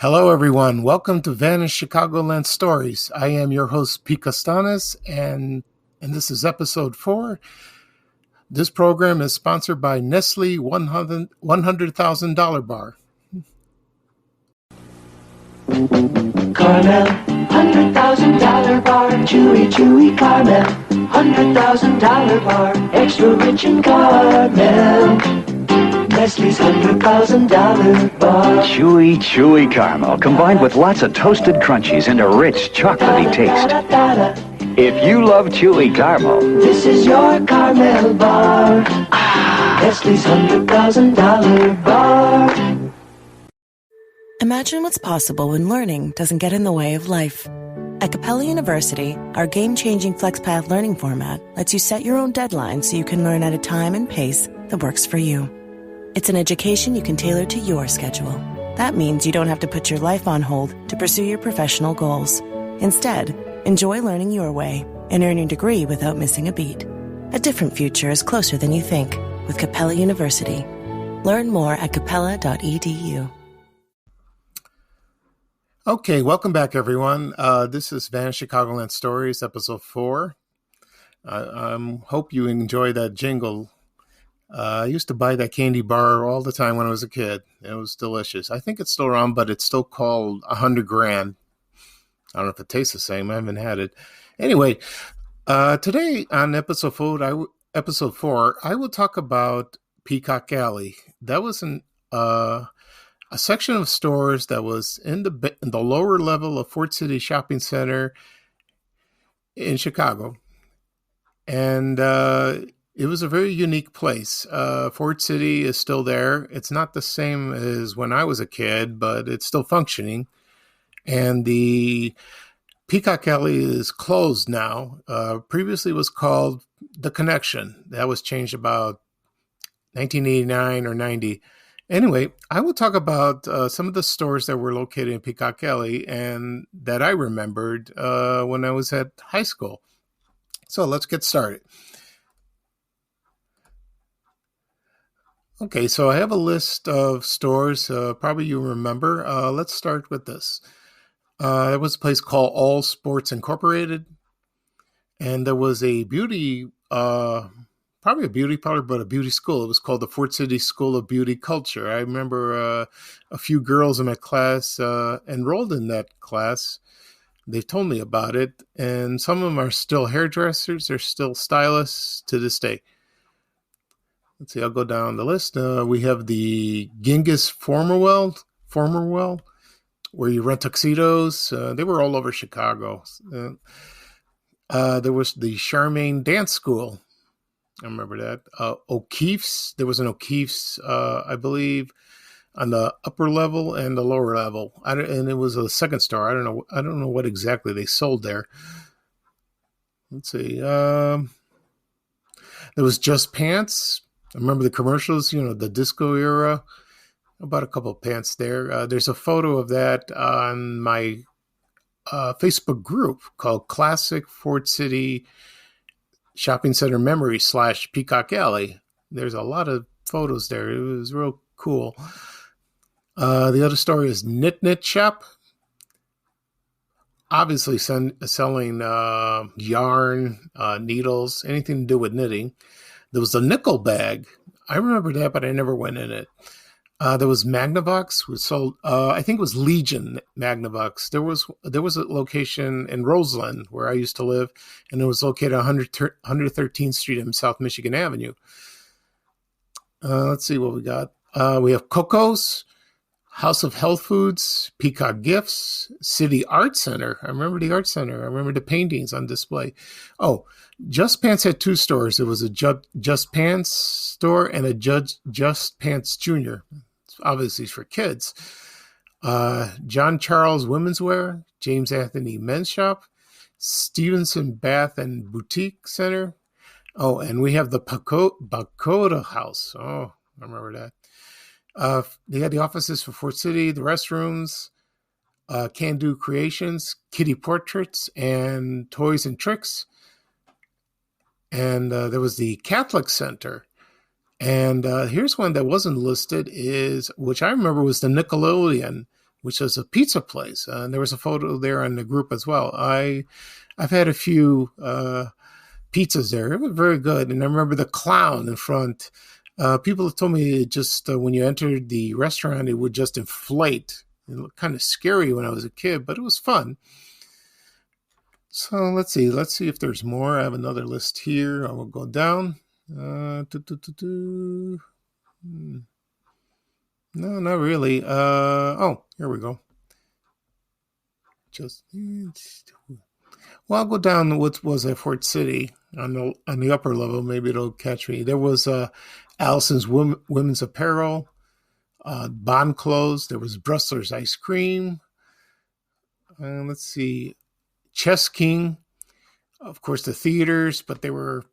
Hello, everyone. Welcome to Vanished Chicagoland Stories. I am your host, Pete Costanes, and this is episode 4. This program is sponsored by Nestle $100,000 bar. Caramel, $100,000 bar, chewy, chewy caramel, $100,000 bar, extra rich in caramel. Nestle's $100,000 bar. Chewy, chewy caramel combined with lots of toasted crunchies and a rich chocolatey taste. If you love chewy caramel, this is your caramel bar. Nestle's $100,000 bar. Imagine what's possible when learning doesn't get in the way of life. At Capella University, our game-changing FlexPath learning format lets you set your own deadlines so you can learn at a time and pace that works for you. It's an education you can tailor to your schedule. That means you don't have to put your life on hold to pursue your professional goals. Instead, enjoy learning your way and earn your degree without missing a beat. A different future is closer than you think with Capella University. Learn more at capella.edu. Okay, welcome back, everyone. This is Vanished Chicagoland Stories, episode 4. I hope you enjoy that jingle. I used to buy that candy bar all the time when I was a kid. It was delicious. I think it's still around, but it's still called 100 Grand. I don't know if it tastes the same. I haven't had it. Anyway, today on episode 4, I will talk about Peacock Alley. That was a section of stores that was in the lower level of Fort City Shopping Center in Chicago. And it was a very unique place. Fort City is still there. It's not the same as when I was a kid, but it's still functioning. And the Peacock Alley is closed now. Previously it was called The Connection. That was changed about 1989 or 90. Anyway, I will talk about some of the stores that were located in Peacock Alley and that I remembered when I was at high school. So let's get started. Okay, so I have a list of stores, probably you remember. Let's start with this. There was a place called All Sports Incorporated, and there was a beauty, probably a beauty parlor, but a beauty school. It was called the Fort City School of Beauty Culture. I remember a few girls in my class enrolled in that class. They told me about it, and some of them are still hairdressers. They're still stylists to this day. Let's see, I'll go down the list. We have the Genghis Formerwell, where you rent tuxedos. They were all over Chicago. There was the Charmaine Dance School. I remember that. O'Keefe's. There was an O'Keefe's, I believe, on the upper level and the lower level. And it was a second store. I don't know what exactly they sold there. Let's see. There was Just Pants. I remember the commercials, the disco era. About a couple of pants there. There's a photo of that on my Facebook group called Classic Fort City Shopping Center Memory / Peacock Alley. There's a lot of photos there. It was real cool. The other story is Knit Shop. Obviously selling yarn, needles, anything to do with knitting. There was the Nickel Bag. I remember that, but I never went in it. There was Magnavox, which sold, I think it was Legion Magnavox. There was a location in Roseland where I used to live, and it was located on 113th Street and South Michigan Avenue. Let's see what we got. We have Coco's, House of Health Foods, Peacock Gifts, City Art Center. I remember the Art Center. I remember the paintings on display. Oh, Just Pants had 2 stores. There was a Just Pants store and a Just Pants Junior. Obviously for kids. John Charles Women's Wear, James Anthony Men's Shop, Stevenson Bath and Boutique Center. Oh, and we have the Pacoda House. Oh, I remember that. They had the offices for Fort City, the restrooms, Can Do Creations, Kitty Portraits, and Toys and Tricks. And there was the Catholic Center. And here's one that wasn't listed, which I remember was the Nickelodeon. which is a pizza place. And there was a photo there on the group as well. I've had a few pizzas there. It was very good. And I remember the clown in front. People have told me just when you entered the restaurant, it would just inflate. It looked kind of scary when I was a kid, but it was fun. So let's see. Let's see if there's more. I have another list here. I will go down. No, not really. Oh, here we go. Well, I'll go down what was at Fort City on the upper level. Maybe it'll catch me. There was Allison's women's apparel, Bond clothes. There was Bressler's ice cream. Let's see, Chess King. Of course, the theaters, but they were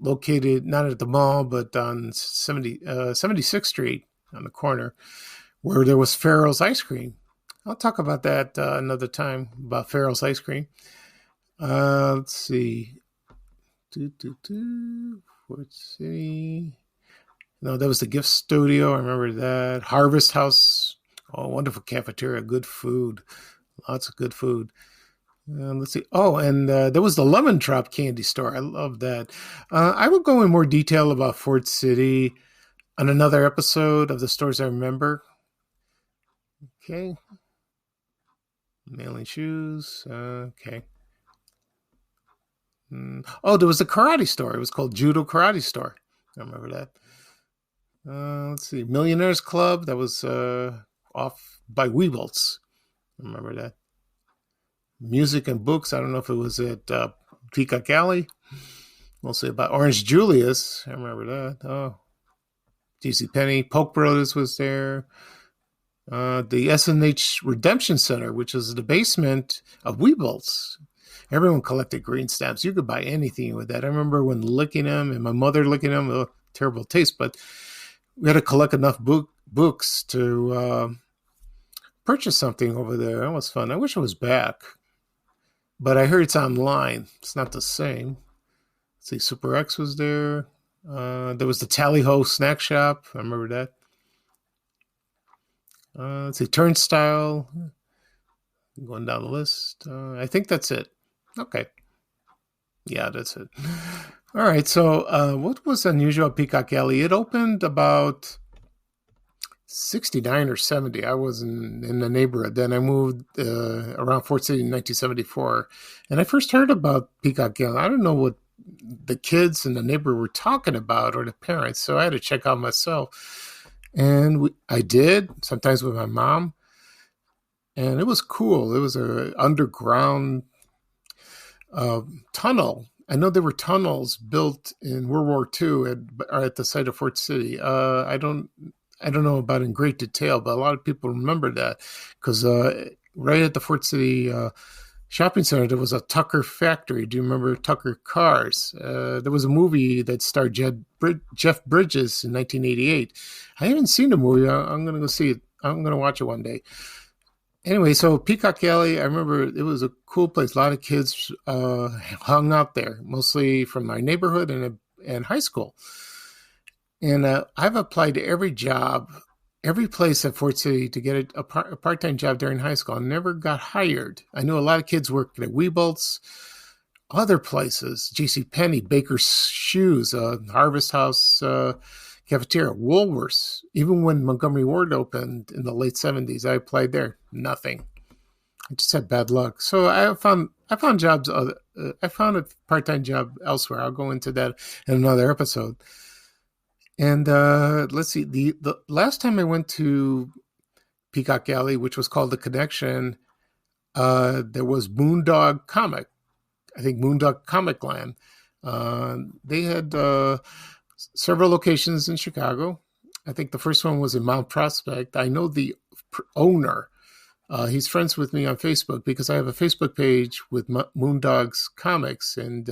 located not at the mall, but on 76th Street on the corner, where there was Farrell's ice cream. I'll talk about that another time, about Farrell's ice cream. Let's see. Fort City. No, that was the gift studio. I remember that. Harvest House. Oh, wonderful cafeteria. Good food. Lots of good food. Let's see. Oh, and there was the Lemon Drop candy store. I love that. I will go in more detail about Fort City on another episode of the stores I remember. Okay. Mailing shoes. Okay. Oh, there was a karate store. It was called Judo Karate Store. I remember that. Let's see. Millionaires Club. That was off by Weebles. I remember that. Music and books. I don't know if it was at Peacock Alley. Mostly about Orange Julius. I remember that. Oh. JCPenney. Polk Brothers was there. The S&H Redemption Center, which is the basement of Weebles. Everyone collected green stamps. You could buy anything with that. I remember when licking them and my mother licking them. Oh, terrible taste, but we had to collect enough books to purchase something over there. That was fun. I wish it was back, but I heard it's online. It's not the same. Let's see, Super X was there. There was the Tally Ho snack shop. I remember that. Let's see, Turnstile. Going down the list. I think that's it. Okay. Yeah, that's it. All right. So what was unusual at Peacock Alley? It opened about 69 or 70. I was in the neighborhood. Then I moved around Fort City in 1974. And I first heard about Peacock Alley. I don't know what the kids in the neighborhood were talking about or the parents. So I had to check out myself. And I did, sometimes with my mom. And it was cool. It was an underground tunnel. I know there were tunnels built in World War II at the site of Fort City. I don't know about in great detail, but a lot of people remember that because right at the Fort City shopping center, there was a Tucker factory. Do you remember Tucker Cars? There was a movie that starred Jeff Bridges in 1988. I haven't seen the movie. I'm going to go see it. I'm going to watch it one day. Anyway, so Peacock Alley, I remember it was a cool place. A lot of kids hung out there, mostly from my neighborhood and high school. And I've applied to every job, every place at Fort City to get a part-time job during high school. I never got hired. I knew a lot of kids worked at Weebles, other places, JCPenney, Baker's Shoes, Harvest House, Cafeteria, Woolworths. Even when Montgomery Ward opened in the late 70s, I applied there. Nothing. I just had bad luck. So I found jobs. I found a part-time job elsewhere. I'll go into that in another episode. And let's see. The last time I went to Peacock Alley, which was called The Connection, there was Moondog Comic. I think Moondog Comic Land. They had several locations in Chicago. I think the first one was in Mount Prospect. I know the owner. He's friends with me on Facebook because I have a Facebook page with Moondog's Comics, and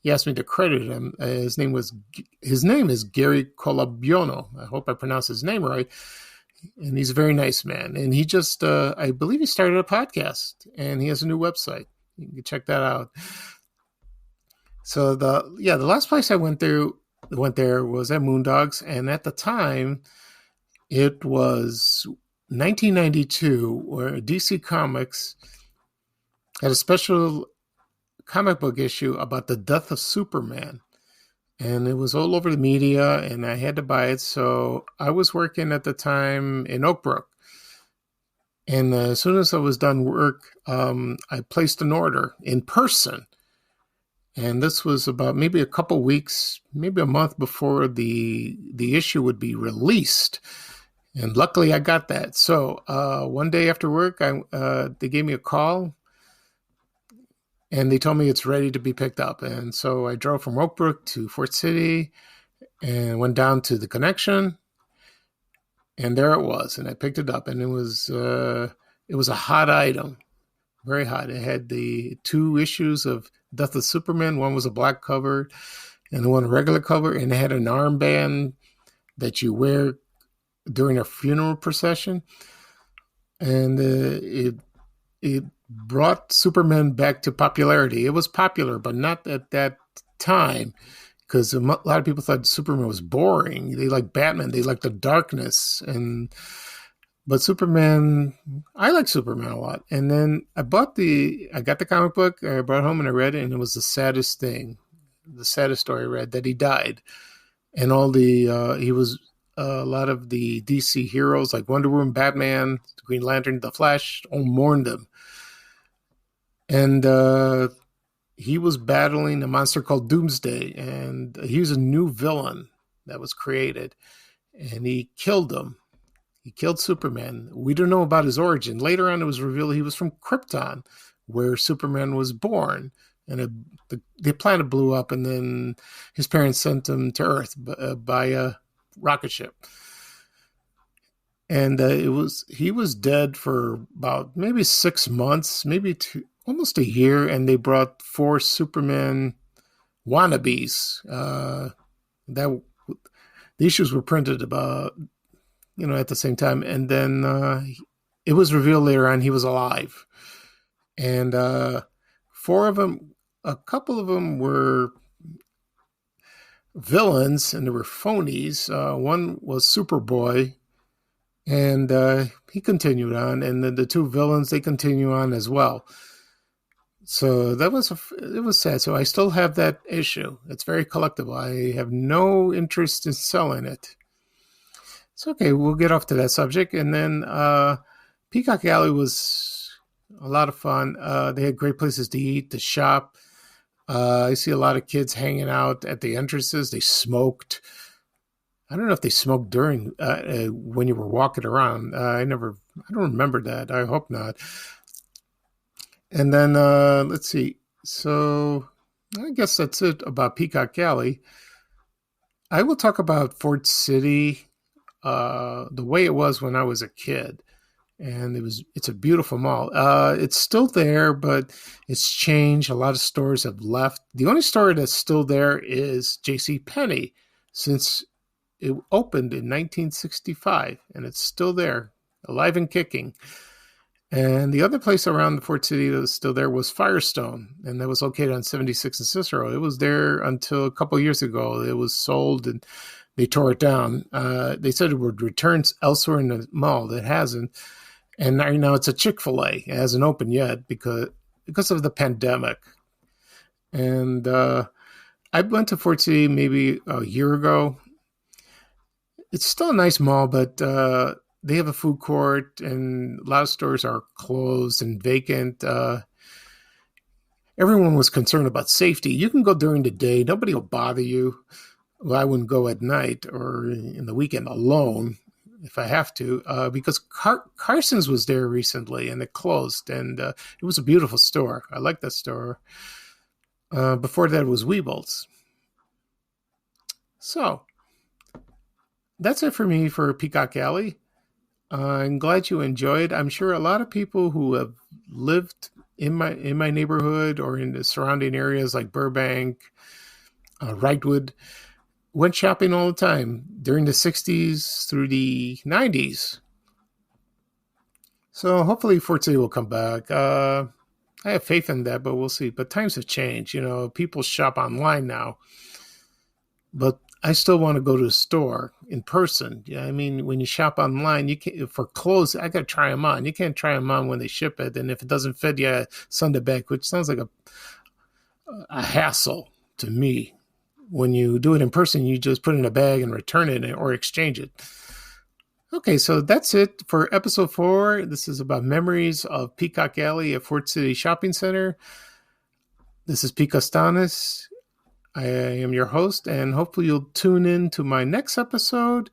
he asked me to credit him. His name is Gary Colabiono. I hope I pronounced his name right. And he's a very nice man. And he just, I believe he started a podcast, and he has a new website. You can check that out. So the last place I went there was at Moondog's, and at the time it was 1992, where DC Comics had a special comic book issue about the death of Superman. And it was all over the media, and I had to buy it. So I was working at the time in Oak Brook. And as soon as I was done work, I placed an order in person. And this was about maybe a couple weeks, maybe a month before the issue would be released. And luckily I got that. So one day after work, they gave me a call. And they told me it's ready to be picked up. And so I drove from Oak Brook to Fort City and went down to the Connection. And there it was. And I picked it up. And it was a hot item, very hot. It had the 2 issues of Death of Superman. One was a black cover and one a regular cover. And it had an armband that you wear during a funeral procession. And it brought Superman back to popularity. It was popular, but not at that time, because a lot of people thought Superman was boring. They liked Batman. They liked the darkness. But Superman, I like Superman a lot. And then I got the comic book, I brought it home and I read it, and it was the saddest thing, the saddest story I read, that he died. And all he was a lot of the DC heroes like Wonder Woman, Batman, Green Lantern, The Flash, all mourned him. And he was battling a monster called Doomsday, and he was a new villain that was created, and he killed him. He killed Superman. We don't know about his origin. Later on, it was revealed he was from Krypton, where Superman was born, and the planet blew up, and then his parents sent him to Earth by a rocket ship. And he was dead for about maybe 6 months, maybe almost a year, and they brought 4 Superman wannabes. The issues were printed about, at the same time, and then it was revealed later on he was alive. And 4 of them, a couple of them were villains, and they were phonies. One was Superboy, and he continued on, and then the 2 villains, they continue on as well. So it was sad. So I still have that issue. It's very collectible. I have no interest in selling it. It's okay. We'll get off to that subject. And then Peacock Alley was a lot of fun. They had great places to eat, to shop. I see a lot of kids hanging out at the entrances. They smoked. I don't know if they smoked during when you were walking around. I don't remember that. I hope not. And then, let's see. So I guess that's it about Peacock Alley. I will talk about Fort City, the way it was when I was a kid. And it's a beautiful mall. It's still there, but it's changed. A lot of stores have left. The only store that's still there is JCPenney, since it opened in 1965, and it's still there, alive and kicking. And the other place around the Fort City that was still there was Firestone, and that was located on 76 and Cicero. It was there until a couple of years ago. It was sold, and they tore it down. They said it would return elsewhere in the mall. It hasn't. And right now it's a Chick-fil-A. It hasn't opened yet because of the pandemic. And I went to Fort City maybe a year ago. It's still a nice mall, but they have a food court, and a lot of stores are closed and vacant. Everyone was concerned about safety. You can go during the day. Nobody will bother you. Well, I wouldn't go at night or in the weekend alone if I have to, because Carson's was there recently, and it closed, and it was a beautiful store. I like that store. Before that, it was Weebles. So that's it for me for Peacock Alley. I'm glad you enjoyed. I'm sure a lot of people who have lived in my neighborhood or in the surrounding areas like Burbank, Wrightwood, went shopping all the time during the 60s through the 90s. So hopefully Fort City will come back. I have faith in that, but we'll see. But times have changed. People shop online now. But I still want to go to a store in person. Yeah, I mean, when you shop online, you can for clothes. I got to try them on. You can't try them on when they ship it, and if it doesn't fit, you send it back, which sounds like a hassle to me. When you do it in person, you just put it in a bag and return it or exchange it. Okay, so that's it for episode 4. This is about memories of Peacock Alley at Fort City Shopping Center. This is Pete Costanis. I am your host, and hopefully you'll tune in to my next episode.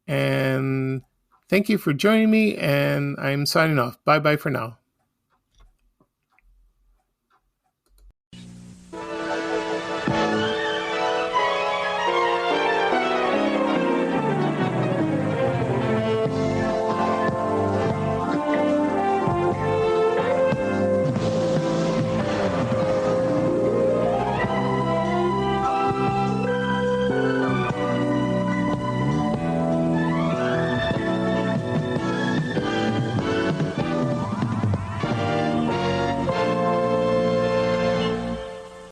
And thank you for joining me, and I'm signing off. Bye-bye for now.